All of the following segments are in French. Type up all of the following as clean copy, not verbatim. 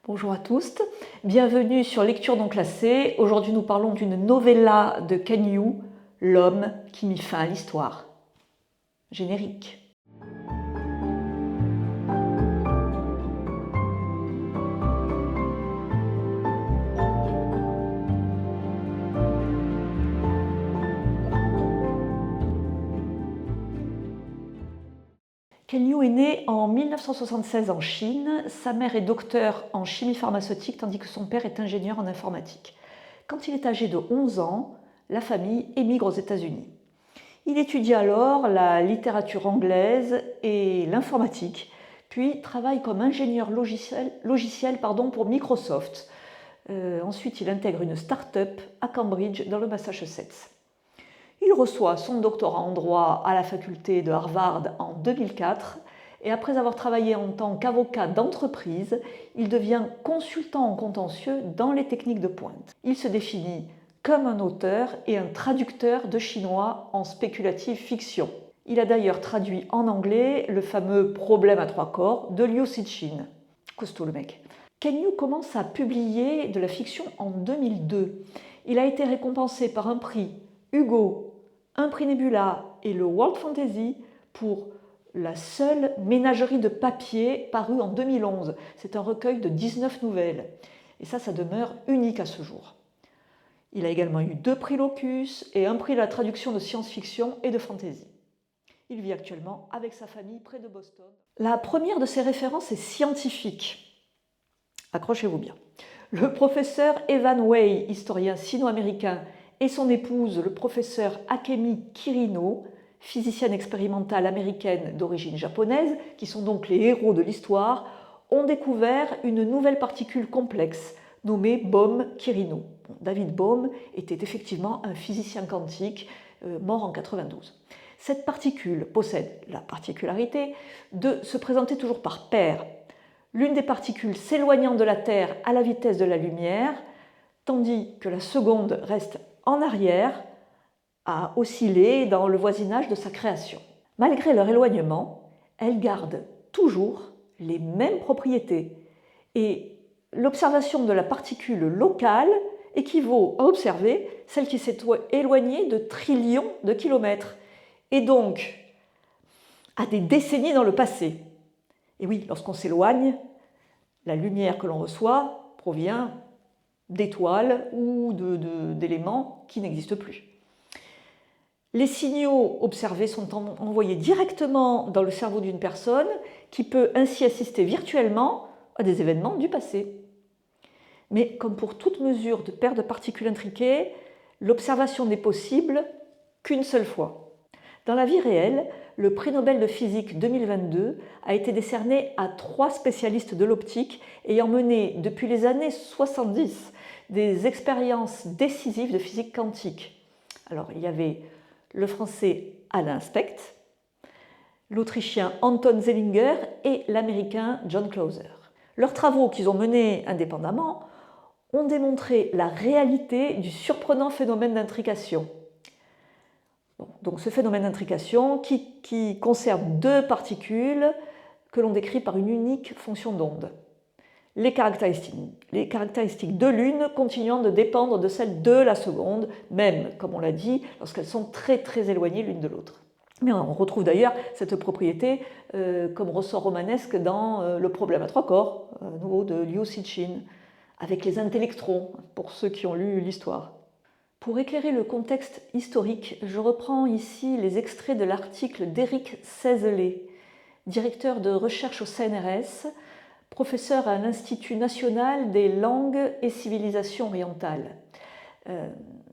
Bonjour à tous, bienvenue sur Lecture non classée. Aujourd'hui nous parlons d'une novella de Ken Liu, L'homme qui mit fin à l'histoire. Générique. Ken Liu est né en 1976 en Chine. Sa mère est docteure en chimie pharmaceutique tandis que son père est ingénieur en informatique. Quand il est âgé de 11 ans, la famille émigre aux États-Unis. Il étudie alors la littérature anglaise et l'informatique, puis travaille comme ingénieur logiciel pour Microsoft. Ensuite, il intègre une start-up à Cambridge, dans le Massachusetts. Il reçoit son doctorat en droit à la faculté de Harvard en 2004 et après avoir travaillé en tant qu'avocat d'entreprise, il devient consultant en contentieux dans les techniques de pointe. Il se définit comme un auteur et un traducteur de chinois en spéculative fiction. Il a d'ailleurs traduit en anglais le fameux Problème à trois corps de Liu Cixin. Costaud le mec. Ken Liu commence à publier de la fiction en 2002. Il a été récompensé par un prix Hugo, un prix Nebula et le World Fantasy pour La seule ménagerie de papier paru en 2011. C'est un recueil de 19 nouvelles. Et ça demeure unique à ce jour. Il a également eu 2 prix Locus et un prix de la traduction de science-fiction et de fantasy. Il vit actuellement avec sa famille près de Boston. La première de ses références est scientifique. Accrochez-vous bien. Le professeur Evan Wei, historien sino-américain, et son épouse, le professeur Akemi Kirino, physicienne expérimentale américaine d'origine japonaise, qui sont donc les héros de l'histoire, ont découvert une nouvelle particule complexe nommée Bohm-Kirino. David Bohm était effectivement un physicien quantique mort en 92. Cette particule possède la particularité de se présenter toujours par paires. L'une des particules s'éloignant de la Terre à la vitesse de la lumière, tandis que la seconde reste en arrière, à osciller dans le voisinage de sa création. Malgré leur éloignement, elles gardent toujours les mêmes propriétés et l'observation de la particule locale équivaut à observer celle qui s'est éloignée de trillions de kilomètres et donc à des décennies dans le passé. Et oui, lorsqu'on s'éloigne, la lumière que l'on reçoit provient d'étoiles ou d'éléments qui n'existent plus. Les signaux observés sont envoyés directement dans le cerveau d'une personne qui peut ainsi assister virtuellement à des événements du passé. Mais comme pour toute mesure de paire de particules intriquées, l'observation n'est possible qu'une seule fois. Dans la vie réelle, le prix Nobel de physique 2022 a été décerné à 3 spécialistes de l'optique ayant mené depuis les années 70 des expériences décisives de physique quantique. Alors, il y avait le français Alain Specht, l'autrichien Anton Zeilinger et l'américain John Clauser. Leurs travaux qu'ils ont menés indépendamment ont démontré la réalité du surprenant phénomène d'intrication. Donc ce phénomène d'intrication qui concerne 2 particules que l'on décrit par une unique fonction d'onde. Les caractéristiques de l'une continuant de dépendre de celles de la seconde, même, comme on l'a dit, lorsqu'elles sont très très éloignées l'une de l'autre. Mais on retrouve d'ailleurs cette propriété comme ressort romanesque dans le problème à 3 corps, à nouveau de Liu Cixin, avec les intellectrons, pour ceux qui ont lu l'histoire. Pour éclairer le contexte historique, je reprends ici les extraits de l'article d'Éric Cézelet, directeur de recherche au CNRS, professeur à l'Institut national des langues et civilisations orientales.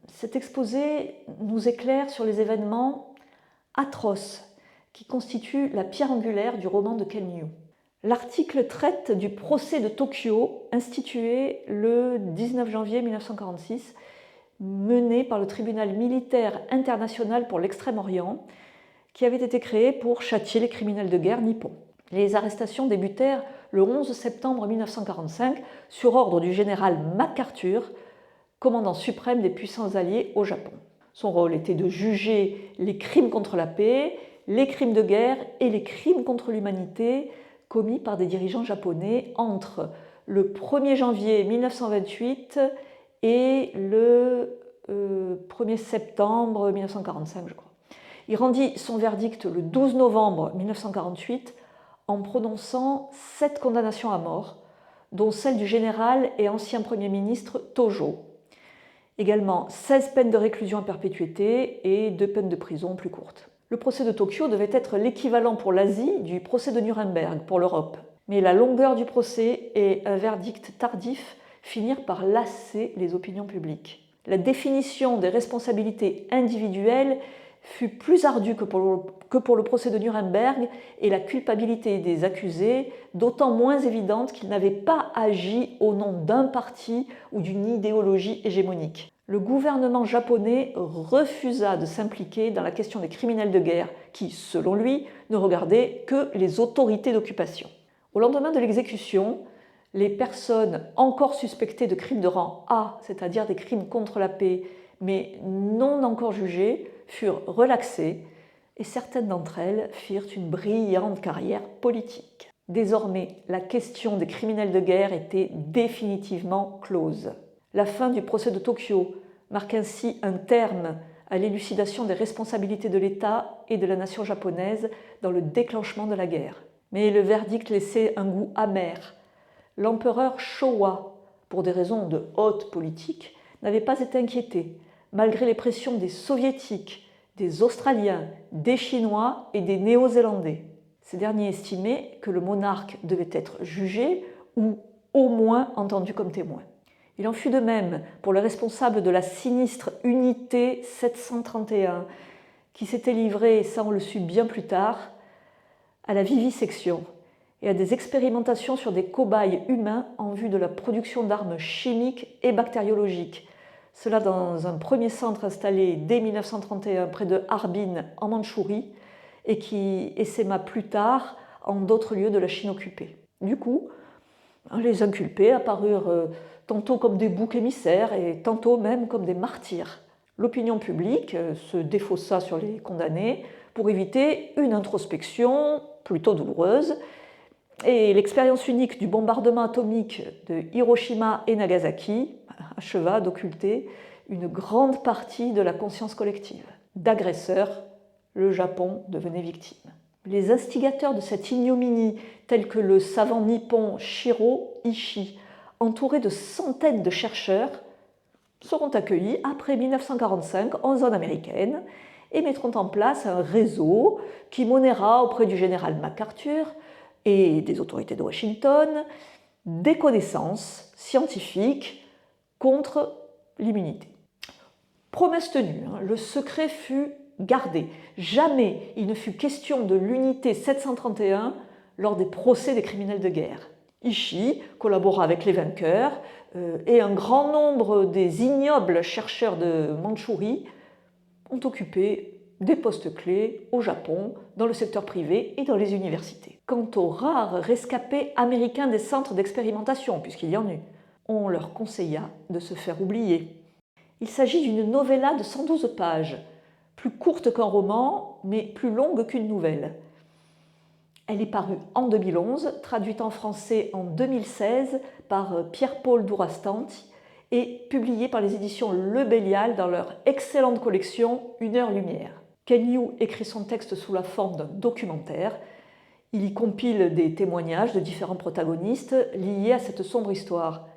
Cet exposé nous éclaire sur les événements atroces qui constituent la pierre angulaire du roman de Ken Liu. L'article traite du procès de Tokyo institué le 19 janvier 1946, mené par le tribunal militaire international pour l'Extrême-Orient, qui avait été créé pour châtier les criminels de guerre nippons. Les arrestations débutèrent le 11 septembre 1945 sur ordre du général MacArthur, commandant suprême des puissants alliés au Japon. Son rôle était de juger les crimes contre la paix, les crimes de guerre et les crimes contre l'humanité commis par des dirigeants japonais entre le 1er janvier 1928 et le 1er septembre 1945, je crois. Il rendit son verdict le 12 novembre 1948 en prononçant 7 condamnations à mort, dont celle du général et ancien Premier ministre Tojo. Également 16 peines de réclusion à perpétuité et 2 peines de prison plus courtes. Le procès de Tokyo devait être l'équivalent pour l'Asie du procès de Nuremberg pour l'Europe. Mais la longueur du procès et un verdict tardif finirent par lasser les opinions publiques. La définition des responsabilités individuelles fut plus ardue que pour le procès de Nuremberg et la culpabilité des accusés d'autant moins évidente qu'ils n'avaient pas agi au nom d'un parti ou d'une idéologie hégémonique. Le gouvernement japonais refusa de s'impliquer dans la question des criminels de guerre qui, selon lui, ne regardaient que les autorités d'occupation. Au lendemain de l'exécution, les personnes encore suspectées de crimes de rang A, c'est-à-dire des crimes contre la paix, mais non encore jugées, furent relaxées et certaines d'entre elles firent une brillante carrière politique. Désormais, la question des criminels de guerre était définitivement close. La fin du procès de Tokyo marque ainsi un terme à l'élucidation des responsabilités de l'État et de la nation japonaise dans le déclenchement de la guerre. Mais le verdict laissait un goût amer. L'empereur Showa, pour des raisons de haute politique, n'avait pas été inquiété, malgré les pressions des Soviétiques, des Australiens, des Chinois et des Néo-Zélandais. Ces derniers estimaient que le monarque devait être jugé ou au moins entendu comme témoin. Il en fut de même pour le responsable de la sinistre unité 731, qui s'était livré, ça on le sut bien plus tard, à la vivisection et à des expérimentations sur des cobayes humains en vue de la production d'armes chimiques et bactériologiques. Cela dans un premier centre installé dès 1931 près de Harbin en Mandchourie et qui essaima plus tard en d'autres lieux de la Chine occupée. Du coup, les inculpés apparurent tantôt comme des boucs émissaires et tantôt même comme des martyrs. L'opinion publique se défaussa sur les condamnés pour éviter une introspection plutôt douloureuse, et l'expérience unique du bombardement atomique de Hiroshima et Nagasaki acheva d'occulter une grande partie de la conscience collective. D'agresseurs, le Japon devenait victime. Les instigateurs de cette ignominie, tels que le savant nippon Shiro Ishii, entouré de centaines de chercheurs, seront accueillis après 1945 en zone américaine et mettront en place un réseau qui monnaiera auprès du général MacArthur et des autorités de Washington des connaissances scientifiques contre l'immunité. Promesse tenue, le secret fut gardé. Jamais il ne fut question de l'unité 731 lors des procès des criminels de guerre. Ishii collabora avec les vainqueurs et un grand nombre des ignobles chercheurs de Mandchourie ont occupé des postes clés au Japon, dans le secteur privé et dans les universités. Quant aux rares rescapés américains des centres d'expérimentation, puisqu'il y en eut, on leur conseilla de se faire oublier. Il s'agit d'une novella de 112 pages, plus courte qu'un roman, mais plus longue qu'une nouvelle. Elle est parue en 2011, traduite en français en 2016 par Pierre-Paul Dourastanti et publiée par les éditions Le Bélial dans leur excellente collection Une heure lumière. Ken Yu écrit son texte sous la forme d'un documentaire. Il y compile des témoignages de différents protagonistes liés à cette sombre histoire.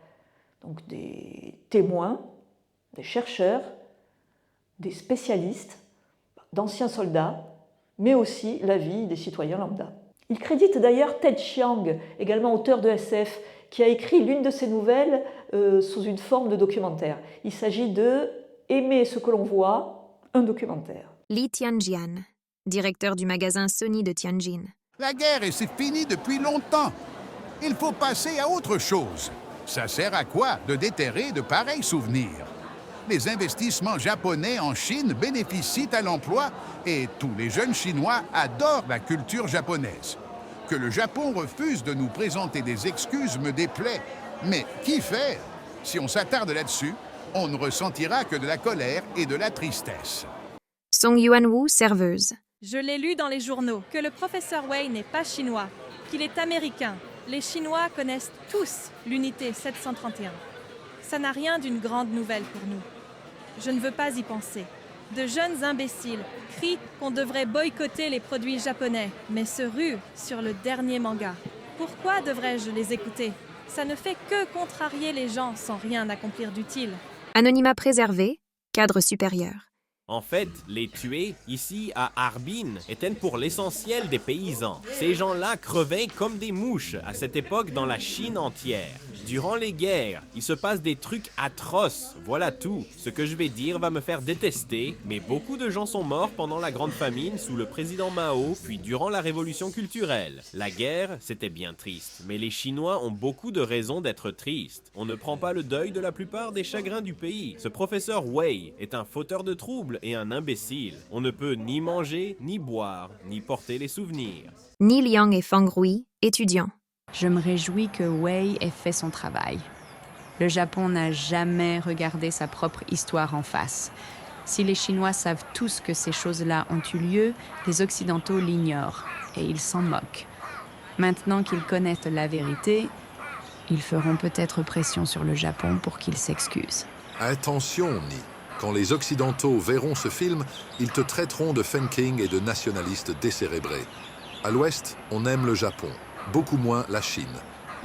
Donc des témoins, des chercheurs, des spécialistes, d'anciens soldats, mais aussi la vie des citoyens lambda. Il crédite d'ailleurs Ted Chiang, également auteur de SF, qui a écrit l'une de ses nouvelles sous une forme de documentaire. Il s'agit de « Aimer ce que l'on voit », un documentaire. Li Tianjian, directeur du magasin Sony de Tianjin. La guerre, et c'est fini depuis longtemps. Il faut passer à autre chose. Ça sert à quoi de déterrer de pareils souvenirs? Les investissements japonais en Chine bénéficient à l'emploi et tous les jeunes Chinois adorent la culture japonaise. Que le Japon refuse de nous présenter des excuses me déplaît. Mais qu'y faire? Si on s'attarde là-dessus, on ne ressentira que de la colère et de la tristesse. Song Yuanwu, serveuse. Je l'ai lu dans les journaux que le professeur Wei n'est pas chinois, qu'il est américain. Les Chinois connaissent tous l'unité 731. Ça n'a rien d'une grande nouvelle pour nous. Je ne veux pas y penser. De jeunes imbéciles crient qu'on devrait boycotter les produits japonais, mais se ruent sur le dernier manga. Pourquoi devrais-je les écouter? Ça ne fait que contrarier les gens sans rien accomplir d'utile. Anonymat préservé, cadre supérieur. En fait, les tués, ici à Harbin, étaient pour l'essentiel des paysans. Ces gens-là crevaient comme des mouches à cette époque dans la Chine entière. Durant les guerres, il se passe des trucs atroces, voilà tout. Ce que je vais dire va me faire détester, mais beaucoup de gens sont morts pendant la Grande Famine sous le président Mao, puis durant la Révolution culturelle. La guerre, c'était bien triste, mais les Chinois ont beaucoup de raisons d'être tristes. On ne prend pas le deuil de la plupart des chagrins du pays. Ce professeur Wei est un fauteur de troubles et un imbécile. On ne peut ni manger, ni boire, ni porter les souvenirs. Ni Liang et Fang Rui, étudiants. Je me réjouis que Wei ait fait son travail. Le Japon n'a jamais regardé sa propre histoire en face. Si les Chinois savent tous que ces choses-là ont eu lieu, les Occidentaux l'ignorent et ils s'en moquent. Maintenant qu'ils connaissent la vérité, ils feront peut-être pression sur le Japon pour qu'il s'excuse. Attention, Ni. Quand les Occidentaux verront ce film, ils te traiteront de Fenking et de nationaliste décérébré. À l'Ouest, on aime le Japon. Beaucoup moins la Chine.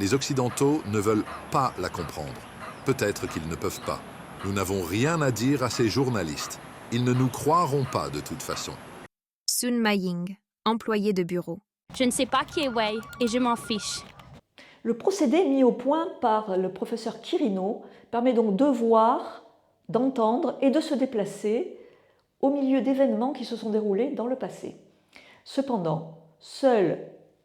Les Occidentaux ne veulent pas la comprendre. Peut-être qu'ils ne peuvent pas. Nous n'avons rien à dire à ces journalistes. Ils ne nous croiront pas de toute façon. Sun Maiying, employé de bureau. Je ne sais pas qui est Wei et je m'en fiche. Le procédé mis au point par le professeur Kirino permet donc de voir, d'entendre et de se déplacer au milieu d'événements qui se sont déroulés dans le passé. Cependant, seule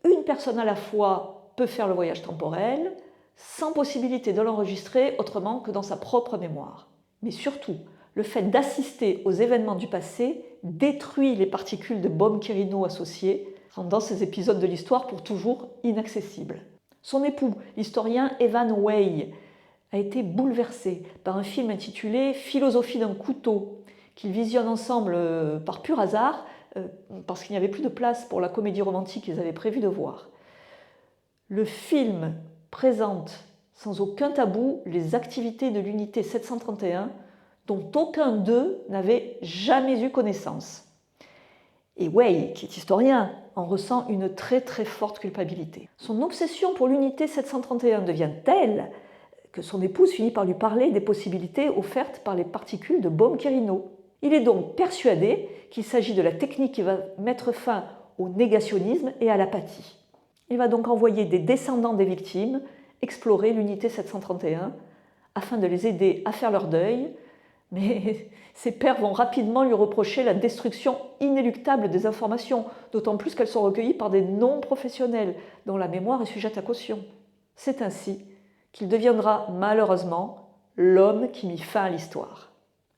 une personne à la fois peut faire le voyage temporel, sans possibilité de l'enregistrer autrement que dans sa propre mémoire. Mais surtout, le fait d'assister aux événements du passé détruit les particules de Bob Kirino associées, rendant ces épisodes de l'histoire pour toujours inaccessibles. Son époux, l'historien Evan Wei, a été bouleversé par un film intitulé « Philosophie d'un couteau » qu'ils visionnent ensemble par pur hasard, parce qu'il n'y avait plus de place pour la comédie romantique qu'ils avaient prévu de voir. Le film présente sans aucun tabou les activités de l'unité 731 dont aucun d'eux n'avait jamais eu connaissance. Et Wei, qui est historien, en ressent une très très forte culpabilité. Son obsession pour l'unité 731 devient telle que son épouse finit par lui parler des possibilités offertes par les particules de Bob Kirino. Il est donc persuadé qu'il s'agit de la technique qui va mettre fin au négationnisme et à l'apathie. Il va donc envoyer des descendants des victimes explorer l'unité 731 afin de les aider à faire leur deuil, mais ses pairs vont rapidement lui reprocher la destruction inéluctable des informations, d'autant plus qu'elles sont recueillies par des non-professionnels dont la mémoire est sujette à caution. C'est ainsi qu'il deviendra malheureusement l'homme qui mit fin à l'histoire.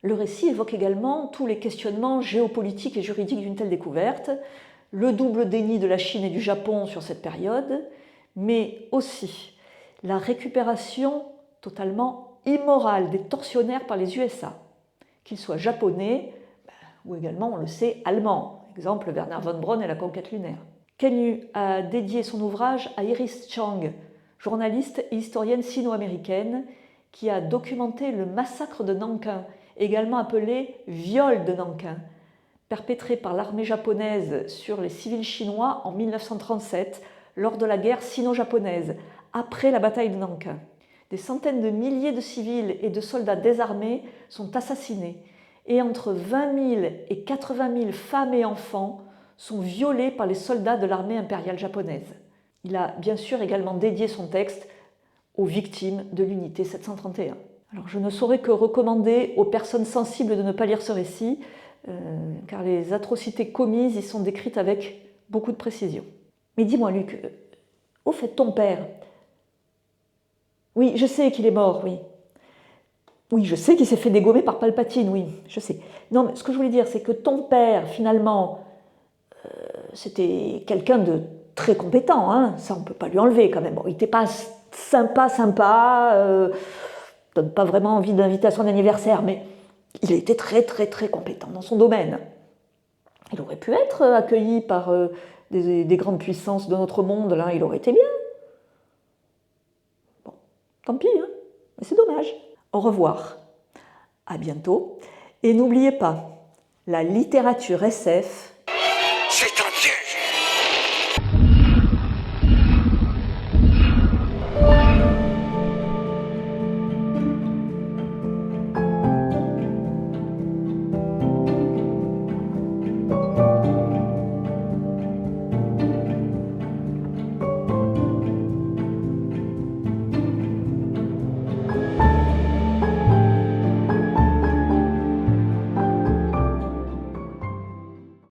Le récit évoque également tous les questionnements géopolitiques et juridiques d'une telle découverte, le double déni de la Chine et du Japon sur cette période, mais aussi la récupération totalement immorale des tortionnaires par les USA, qu'ils soient japonais ou également, on le sait, allemands, exemple Werner von Braun et la conquête lunaire. Kenyu a dédié son ouvrage à Iris Chang, journaliste et historienne sino-américaine, qui a documenté le massacre de Nankin, également appelé viol de Nankin, perpétré par l'armée japonaise sur les civils chinois en 1937 lors de la guerre sino-japonaise, après la bataille de Nankin. Des centaines de milliers de civils et de soldats désarmés sont assassinés et entre 20 000 et 80 000 femmes et enfants sont violés par les soldats de l'armée impériale japonaise. Il a bien sûr également dédié son texte aux victimes de l'unité 731. Alors, je ne saurais que recommander aux personnes sensibles de ne pas lire ce récit, car les atrocités commises y sont décrites avec beaucoup de précision. Mais dis-moi, Luc, au fait, ton père... Oui, je sais qu'il est mort, oui. Oui, je sais qu'il s'est fait dégommer par Palpatine, oui, je sais. Non, mais ce que je voulais dire, c'est que ton père, finalement, c'était quelqu'un de très compétent, hein, ça on ne peut pas lui enlever quand même. Bon, il n'était pas sympa, donne pas vraiment envie d'inviter à son anniversaire, mais il était très très très compétent dans son domaine. Il aurait pu être accueilli par des grandes puissances de notre monde, là, il aurait été bien. Tant pis, hein, mais c'est dommage. Au revoir, à bientôt, et n'oubliez pas, la littérature SF, c'est un piège.